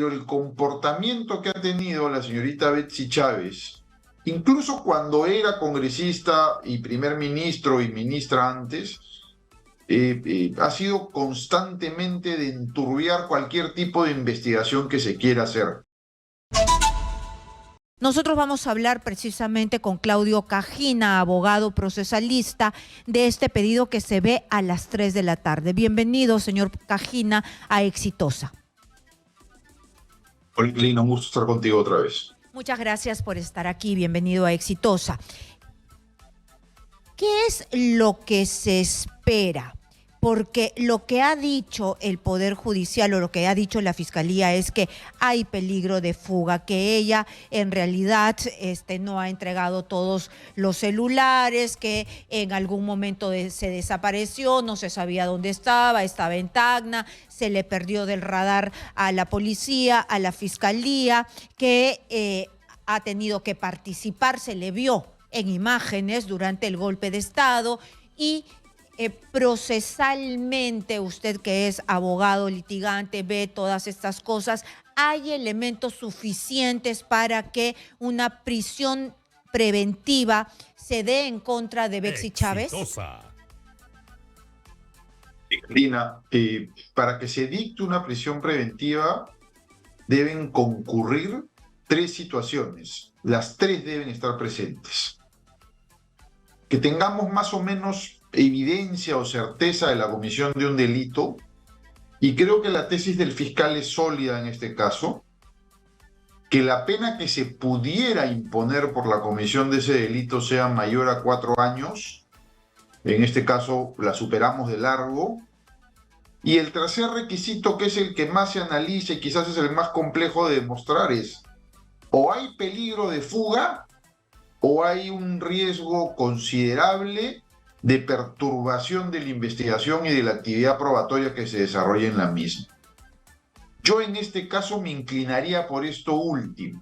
pero el comportamiento que ha tenido la señorita Betsy Chávez, incluso cuando era congresista y primer ministro y ministra antes, ha sido constantemente de enturbiar cualquier tipo de investigación que se quiera hacer. Nosotros vamos a hablar precisamente con Claudio Cajina, abogado procesalista, de este pedido que se ve a las 3 de la tarde. Bienvenido, señor Cajina, a Exitosa. Hola, Lina, un gusto estar contigo otra vez. Muchas gracias por estar aquí. Bienvenido a Exitosa. ¿Qué es lo que se espera? Porque lo que ha dicho el Poder Judicial o lo que ha dicho la Fiscalía es que hay peligro de fuga, que ella en realidad no ha entregado todos los celulares, que en algún momento se desapareció, no se sabía dónde estaba en Tacna, se le perdió del radar a la policía, a la Fiscalía, que ha tenido que participar, se le vio en imágenes durante el golpe de Estado y procesalmente, usted que es abogado litigante, ve todas estas cosas, ¿hay elementos suficientes para que una prisión preventiva se dé en contra de Betsy Chávez? Lina, para que se dicte una prisión preventiva deben concurrir 3 situaciones. Las 3 deben estar presentes. Que tengamos más o menos evidencia o certeza de la comisión de un delito, y creo que la tesis del fiscal es sólida en este caso, que la pena que se pudiera imponer por la comisión de ese delito sea mayor a 4 años, en este caso la superamos de largo, y el tercer requisito, que es el que más se analiza y quizás es el más complejo de demostrar, es o hay peligro de fuga o hay un riesgo considerable de perturbación de la investigación y de la actividad probatoria que se desarrolla en la misma. Yo en este caso me inclinaría por esto último.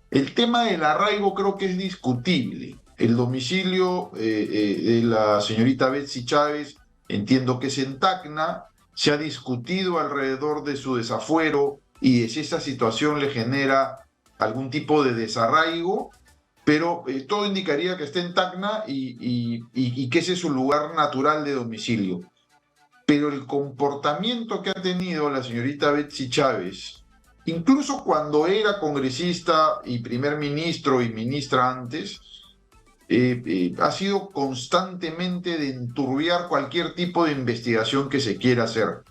El tema del arraigo creo que es discutible. El domicilio de la señorita Betsy Chávez, entiendo que es en Tacna, se ha discutido alrededor de su desafuero y de si esa situación le genera algún tipo de desarraigo, pero todo indicaría que está en Tacna y que ese es su lugar natural de domicilio. Pero el comportamiento que ha tenido la señorita Betsy Chávez, incluso cuando era congresista y primer ministro y ministra antes, ha sido constantemente de enturbiar cualquier tipo de investigación que se quiera hacer.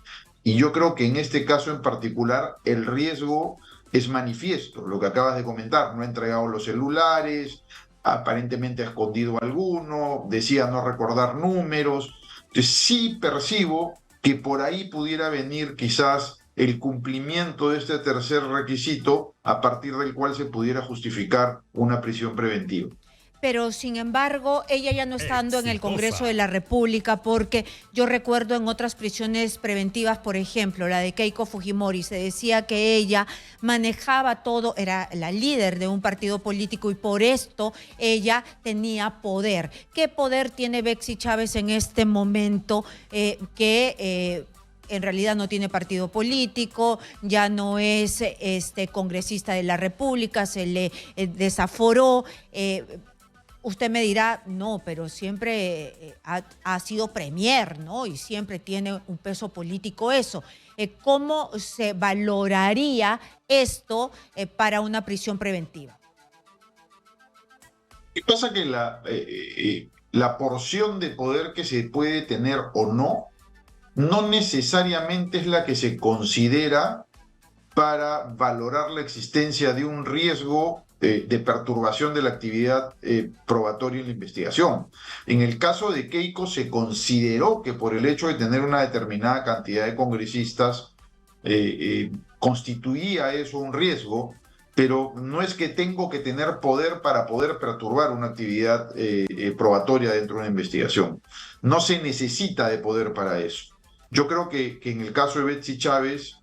Y yo creo que en este caso en particular el riesgo es manifiesto, lo que acabas de comentar, no ha entregado los celulares, aparentemente ha escondido alguno, decía no recordar números. Entonces sí percibo que por ahí pudiera venir quizás el cumplimiento de este tercer requisito a partir del cual se pudiera justificar una prisión preventiva. Pero sin embargo, ella ya no estando en el Congreso de la República, porque yo recuerdo en otras prisiones preventivas, por ejemplo, la de Keiko Fujimori, se decía que ella manejaba todo, era la líder de un partido político y por esto ella tenía poder. ¿Qué poder tiene Betsy Chávez en este momento en realidad no tiene partido político, ya no es congresista de la República, se le desaforó? Usted me dirá, no, pero siempre ha sido premier, ¿no? Y siempre tiene un peso político eso. ¿Cómo se valoraría esto para una prisión preventiva? ¿Qué pasa? Que la porción de poder que se puede tener o no necesariamente es la que se considera para valorar la existencia de un riesgo de perturbación de la actividad probatoria en la investigación. En el caso de Keiko se consideró que por el hecho de tener una determinada cantidad de congresistas constituía eso un riesgo, pero no es que tengo que tener poder para poder perturbar una actividad probatoria dentro de una investigación. No se necesita de poder para eso. Yo creo que en el caso de Betsy Chávez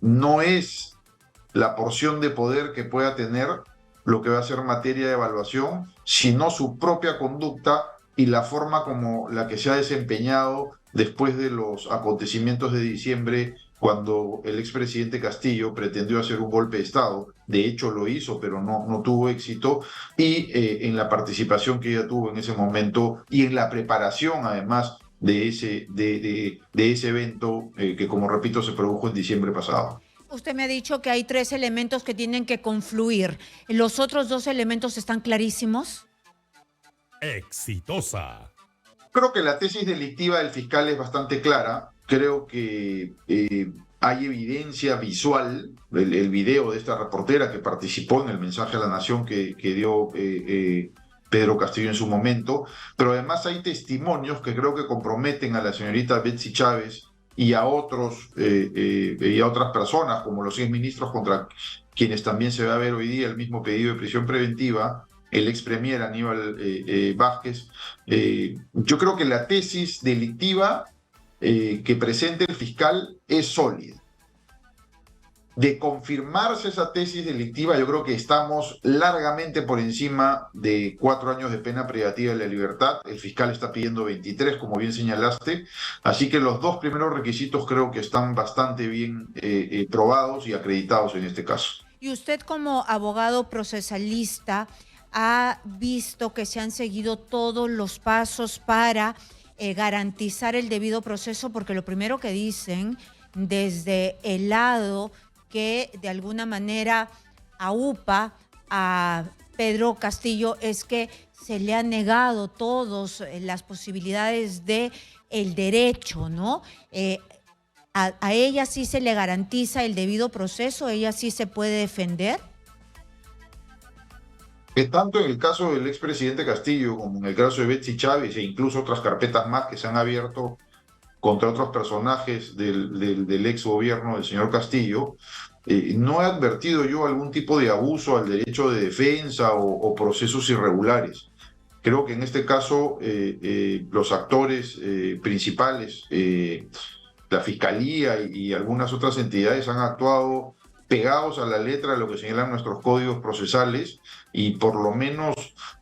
no es la porción de poder que pueda tener lo que va a ser materia de evaluación, sino su propia conducta y la forma como la que se ha desempeñado después de los acontecimientos de diciembre cuando el expresidente Castillo pretendió hacer un golpe de Estado. De hecho lo hizo, pero no tuvo éxito, y en la participación que ella tuvo en ese momento y en la preparación además de ese evento que, como repito, se produjo en diciembre pasado. Usted me ha dicho que hay 3 elementos que tienen que confluir. ¿Los otros 2 elementos están clarísimos? Exitosa. Creo que la tesis delictiva del fiscal es bastante clara. Creo que hay evidencia visual, el video de esta reportera que participó en el mensaje a la nación que dio Pedro Castillo en su momento, pero además hay testimonios que creo que comprometen a la señorita Betsy Chávez y a otros y a otras personas, como los 6 ministros contra quienes también se va a ver hoy día el mismo pedido de prisión preventiva, el ex premier Aníbal Vázquez. Yo creo que la tesis delictiva que presenta el fiscal es sólida. De confirmarse esa tesis delictiva, yo creo que estamos largamente por encima de 4 años de pena privativa de la libertad. El fiscal está pidiendo 23, como bien señalaste. Así que los 2 primeros requisitos creo que están bastante bien probados y acreditados en este caso. Y usted, como abogado procesalista, ha visto que se han seguido todos los pasos para garantizar el debido proceso, porque lo primero que dicen desde el lado que de alguna manera aupa a Pedro Castillo es que se le han negado todas las posibilidades de el derecho, ¿no? A ella sí se le garantiza el debido proceso, ella sí se puede defender. Que tanto en el caso del expresidente Castillo como en el caso de Betsy Chávez e incluso otras carpetas más que se han abierto contra otros personajes del ex gobierno del señor Castillo, no he advertido yo algún tipo de abuso al derecho de defensa o procesos irregulares. Creo que en este caso los actores principales, la Fiscalía y algunas otras entidades han actuado pegados a la letra de lo que señalan nuestros códigos procesales, y por lo menos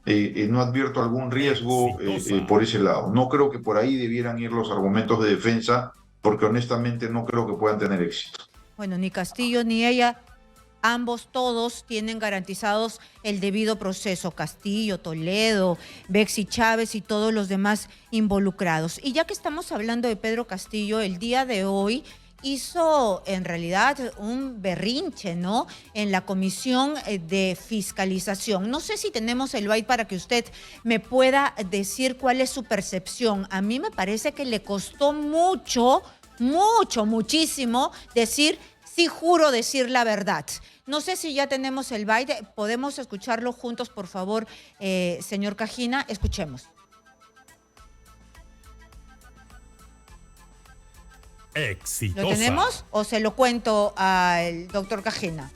no advierto algún riesgo por ese lado. No creo que por ahí debieran ir los argumentos de defensa, porque honestamente no creo que puedan tener éxito. Bueno, ni Castillo ni ella, ambos, todos tienen garantizados el debido proceso. Castillo, Toledo, Betsy Chávez y todos los demás involucrados. Y ya que estamos hablando de Pedro Castillo, el día de hoy hizo en realidad un berrinche, ¿no? En la comisión de fiscalización. No sé si tenemos el byte para que usted me pueda decir cuál es su percepción. A mí me parece que le costó muchísimo decir, sí juro decir la verdad. No sé si ya tenemos el byte. ¿Podemos escucharlo juntos, por favor, señor Cajina? Escuchemos. Exitosa. ¿Lo tenemos o se lo cuento al doctor Cajina?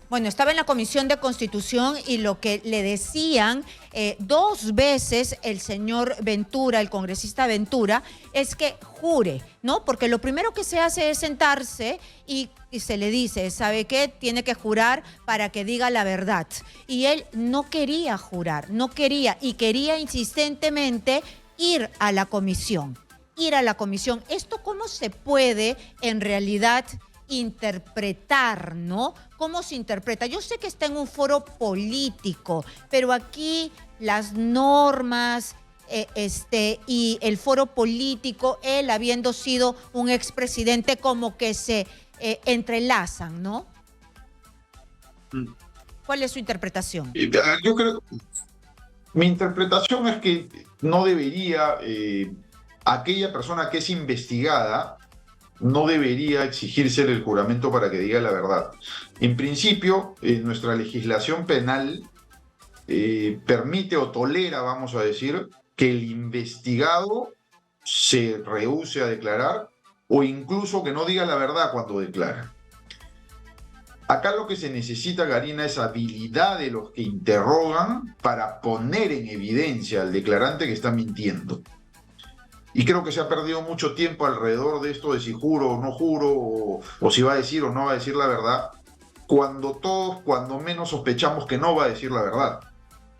Bueno, estaba en la Comisión de Constitución y lo que le decían 2 veces el señor Ventura, el congresista Ventura, es que jure, ¿no? Porque lo primero que se hace es sentarse y se le dice, ¿sabe qué? Tiene que jurar para que diga la verdad. Y él no quería jurar, no quería, y quería insistentemente ir a la comisión. ¿Esto cómo se puede en realidad interpretar, ¿no? ¿Cómo se interpreta? Yo sé que está en un foro político, pero aquí las normas y el foro político, él habiendo sido un expresidente, como que se entrelazan, ¿no? ¿Cuál es su interpretación? Yo creo, mi interpretación es que no debería... aquella persona que es investigada no debería exigirse el juramento para que diga la verdad. En principio, nuestra legislación penal permite o tolera, vamos a decir, que el investigado se rehúse a declarar o incluso que no diga la verdad cuando declara. Acá lo que se necesita, Karina, es habilidad de los que interrogan para poner en evidencia al declarante que está mintiendo. Y creo que se ha perdido mucho tiempo alrededor de esto de si juro o no juro, o si va a decir o no va a decir la verdad, cuando todos, cuando menos sospechamos que no va a decir la verdad.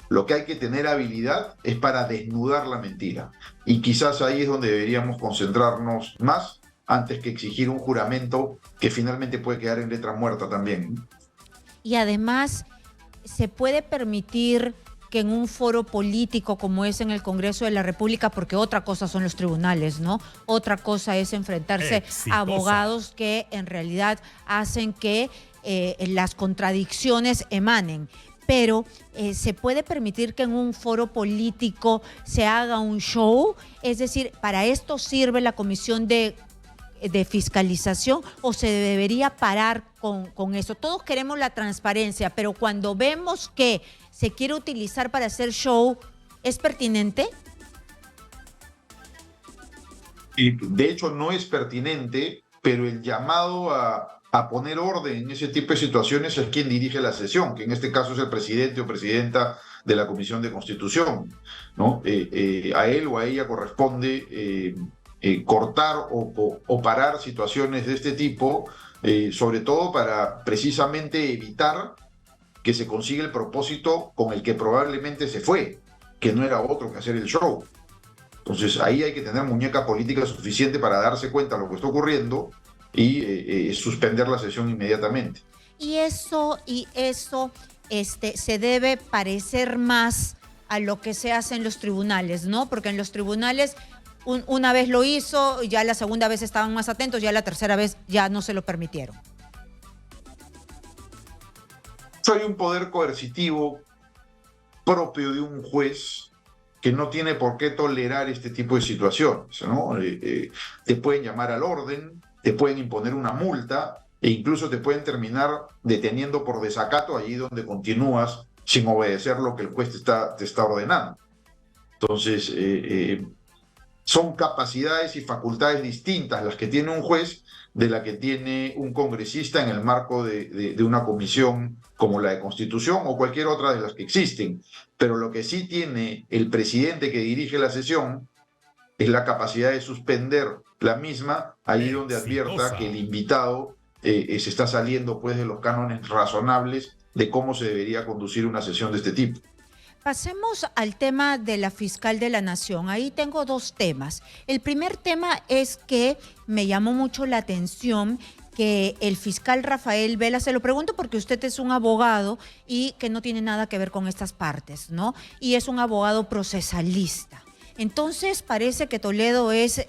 Lo que hay que tener habilidad es para desnudar la mentira. Y quizás ahí es donde deberíamos concentrarnos más antes que exigir un juramento que finalmente puede quedar en letra muerta también. Y además, ¿se puede permitir que en un foro político como es en el Congreso de la República, porque otra cosa son los tribunales, ¿no? Otra cosa es enfrentarse Exitosa. a abogados que en realidad hacen que las contradicciones emanen? Pero ¿se puede permitir que en un foro político se haga un show? Es decir, ¿para esto sirve la Comisión de Fiscalización o se debería parar con eso? Todos queremos la transparencia, pero cuando vemos que se quiere utilizar para hacer show, ¿es pertinente? Y de hecho no es pertinente, pero el llamado a poner orden en ese tipo de situaciones es quien dirige la sesión, que en este caso es el presidente o presidenta de la Comisión de Constitución, ¿no? A él o a ella corresponde cortar o parar situaciones de este tipo, sobre todo para precisamente evitar que se consiga el propósito con el que probablemente se fue, que no era otro que hacer el show. Entonces ahí hay que tener muñeca política suficiente para darse cuenta de lo que está ocurriendo y suspender la sesión inmediatamente. Y eso se debe parecer más a lo que se hace en los tribunales, ¿no? Porque en los tribunales una vez lo hizo, ya la segunda vez estaban más atentos, ya la tercera vez ya no se lo permitieron. Hay un poder coercitivo propio de un juez que no tiene por qué tolerar este tipo de situaciones, ¿no? Te pueden llamar al orden, te pueden imponer una multa e incluso te pueden terminar deteniendo por desacato allí donde continúas sin obedecer lo que el juez te está ordenando. Entonces, son capacidades y facultades distintas las que tiene un juez de la que tiene un congresista en el marco de una comisión como la de Constitución o cualquier otra de las que existen. Pero lo que sí tiene el presidente que dirige la sesión es la capacidad de suspender la misma ahí donde advierta que el invitado se está saliendo pues de los cánones razonables de cómo se debería conducir una sesión de este tipo. Pasemos al tema de la fiscal de la Nación. Ahí tengo dos temas. El primer tema es que me llamó mucho la atención que el fiscal Rafael Vela, se lo pregunto porque usted es un abogado y que no tiene nada que ver con estas partes, ¿no? Y es un abogado procesalista. Entonces parece que Toledo es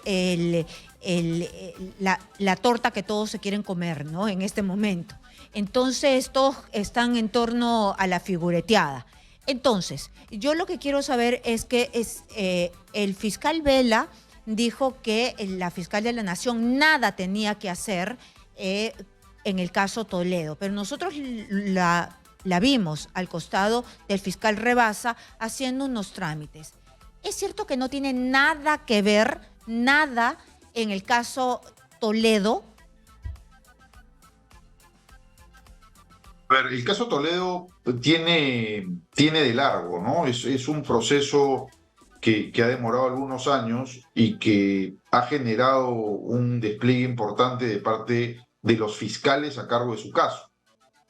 la torta que todos se quieren comer, ¿no? En este momento. Entonces todos están en torno a la figureteada. Entonces, yo lo que quiero saber es que el fiscal Vela dijo que la fiscal de la Nación nada tenía que hacer en el caso Toledo, pero nosotros la vimos al costado del fiscal Rebasa haciendo unos trámites. ¿Es cierto que no tiene nada que ver, nada en el caso Toledo? A ver, el caso Toledo tiene de largo, ¿no? Es un proceso que ha demorado algunos años y que ha generado un despliegue importante de parte de los fiscales a cargo de su caso.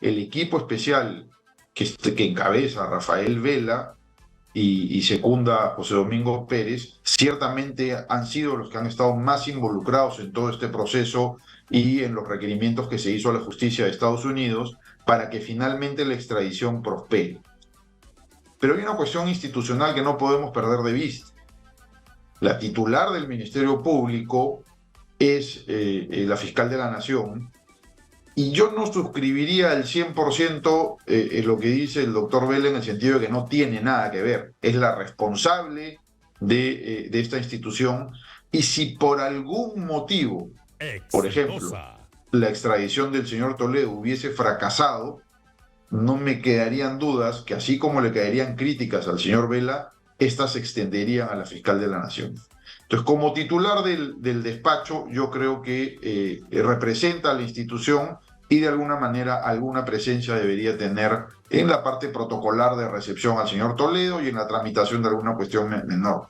El equipo especial que encabeza Rafael Vela y secunda José Domingo Pérez, ciertamente han sido los que han estado más involucrados en todo este proceso y en los requerimientos que se hizo a la justicia de Estados Unidos para que finalmente la extradición prospere. Pero hay una cuestión institucional que no podemos perder de vista. La titular del Ministerio Público es la fiscal de la Nación, y yo no suscribiría al 100% lo que dice el doctor Vela en el sentido de que no tiene nada que ver. Es la responsable de esta institución, y si por algún motivo, por ejemplo, la extradición del señor Toledo hubiese fracasado, no me quedarían dudas que así como le caerían críticas al señor Vela, estas se extenderían a la fiscal de la Nación. Entonces, como titular del despacho, yo creo que representa a la institución y de alguna manera alguna presencia debería tener en la parte protocolar de recepción al señor Toledo y en la tramitación de alguna cuestión menor.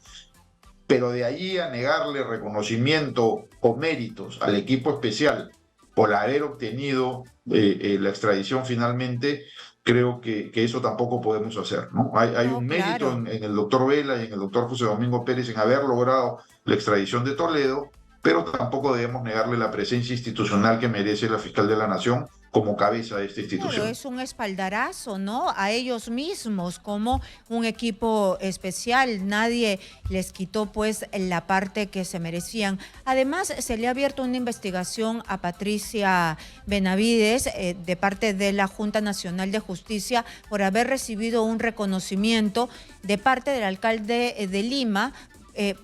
Pero de allí a negarle reconocimiento o méritos al equipo especial por haber obtenido la extradición finalmente, creo que eso tampoco podemos hacer, ¿no? Hay un mérito en el doctor Vela y en el doctor José Domingo Pérez en haber logrado la extradición de Toledo, pero tampoco debemos negarle la presencia institucional que merece la fiscal de la Nación como cabeza de esta institución. Claro, es un espaldarazo, ¿no? A ellos mismos como un equipo especial. Nadie les quitó pues la parte que se merecían. Además, se le ha abierto una investigación a Patricia Benavides de parte de la Junta Nacional de Justicia por haber recibido un reconocimiento de parte del alcalde de Lima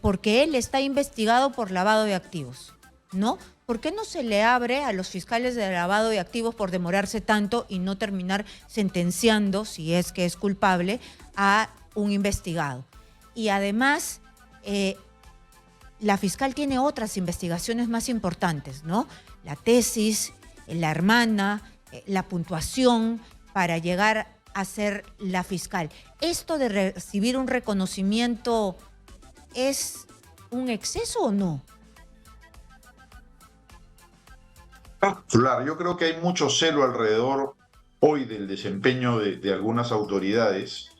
porque él está investigado por lavado de activos, ¿no? ¿Por qué no se le abre a los fiscales de lavado de activos por demorarse tanto y no terminar sentenciando, si es que es culpable, a un investigado? Y además, la fiscal tiene otras investigaciones más importantes, ¿no? La tesis, la hermana, la puntuación para llegar a ser la fiscal. ¿Esto de recibir un reconocimiento es un exceso o no? Claro, yo creo que hay mucho celo alrededor hoy del desempeño de algunas autoridades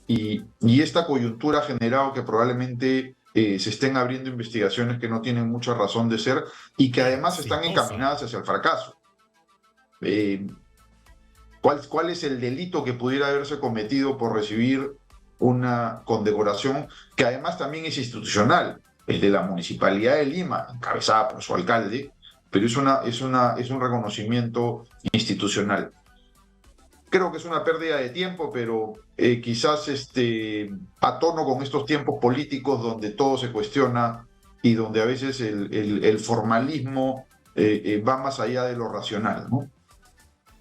y esta coyuntura ha generado que probablemente se estén abriendo investigaciones que no tienen mucha razón de ser y que además están encaminadas hacia el fracaso. ¿Cuál es el delito que pudiera haberse cometido por recibir una condecoración que además también es institucional? El de la Municipalidad de Lima, encabezada por su alcalde, pero es un reconocimiento institucional. Creo que es una pérdida de tiempo, pero quizás a tono con estos tiempos políticos donde todo se cuestiona y donde a veces el formalismo va más allá de lo racional, ¿no?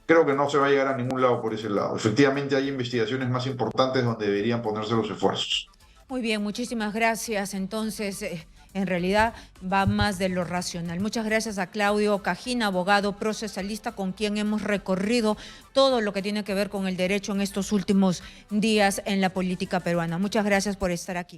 Creo que no se va a llegar a ningún lado por ese lado. Efectivamente hay investigaciones más importantes donde deberían ponerse los esfuerzos. Muy bien, muchísimas gracias. Entonces, en realidad va más de lo racional. Muchas gracias a Claudio Cajín, abogado procesalista con quien hemos recorrido todo lo que tiene que ver con el derecho en estos últimos días en la política peruana. Muchas gracias por estar aquí.